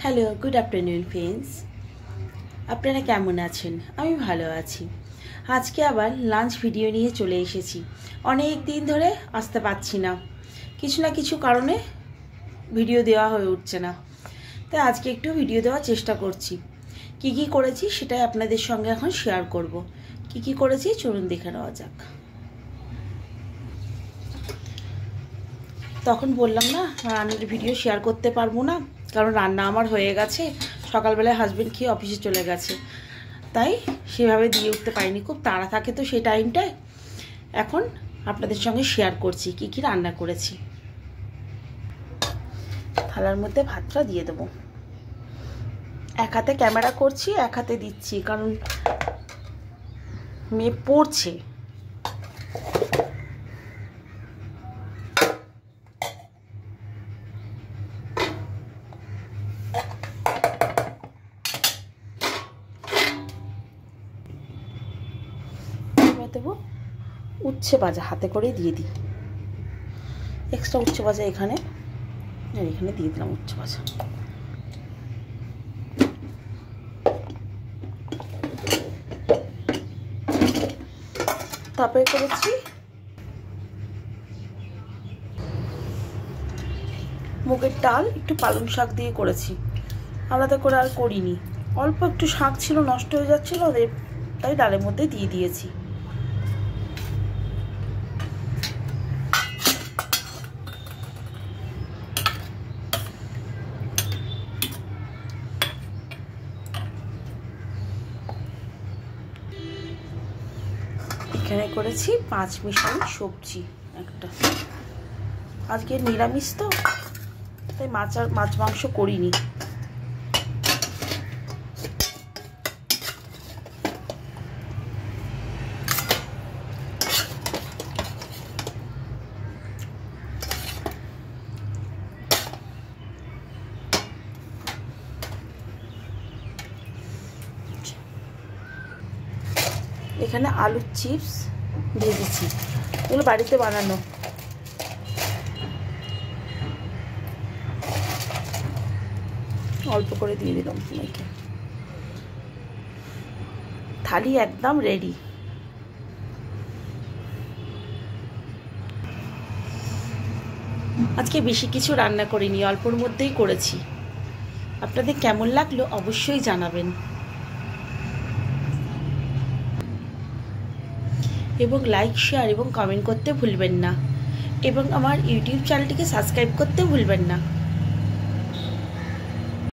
Hello, good afternoon friends. আপনারা কেমন আছেন? আমি ভালো আছি। আজকে আবার লাঞ্চ ভিডিও নিয়ে চলে এসেছি। অনেক দিন ধরে আসতে পারছি না, কিছু না কিছু কারণে ভিডিও দেওয়া হয়ে উঠছে না। তাই আজকে একটু ভিডিও দেওয়ার চেষ্টা করছি। কি কি করেছি সেটাই আপনাদের সঙ্গে এখন শেয়ার করব। কি কি করেছি চলুন দেখে নেওয়া যাক। তখন বললাম না রান্নার ভিডিও শেয়ার করতে পারবো না, কারণ রান্না আমার হয়ে গেছে, সকালবেলায় হাজবেন্ড খেয়ে অফিসে চলে গেছে, তাই সেভাবে দিয়ে উঠতে পারিনি। খুব তাড়া থাকে তো সেই টাইমটায়। এখন আপনাদের সঙ্গে শেয়ার করছি কি কি রান্না করেছি। থালার মধ্যে ভাতটা দিয়ে দেবো। এক হাতে ক্যামেরা করছি, এক হাতে দিচ্ছি, কারণ মেয়ে পড়ছে। দেবো উচ্ছে ভাজা, হাতে করেই দিয়ে দিই। এক্সট্রা উচ্ছে ভাজা এখানে আর এখানে দিয়ে দিলাম উচ্ছে ভাজা। তারপরে করেছি মুগের ডাল, একটু পালং শাক দিয়ে করেছি, আলাদা করে আর করিনি। অল্প একটু শাক ছিল, নষ্ট হয়ে যাচ্ছিল, তাই ডালের মধ্যে দিয়ে দিয়েছি। এখানে করেছি 5 মিশালি সবজি একটা। আজকে নিরামিষ তো, তাই মাছ মাংস করিনি। এখানে আলুর চিপস ভেজেছি, এগুলো বাড়িতে বানানো। অল্প করে দিয়ে দিলাম তোমাকে। থালি একদম রেডি। আজকে বেশি কিছু রান্না করিনি, অল্পর মধ্যেই করেছি। আপনাদের কেমন লাগলো অবশ্যই জানাবেন, এবং লাইক, শেয়ার এবং কমেন্ট করতে ভুলবেন না, এবং আমার ইউটিউব চ্যানেলটিকে সাবস্ক্রাইব করতে ভুলবেন না।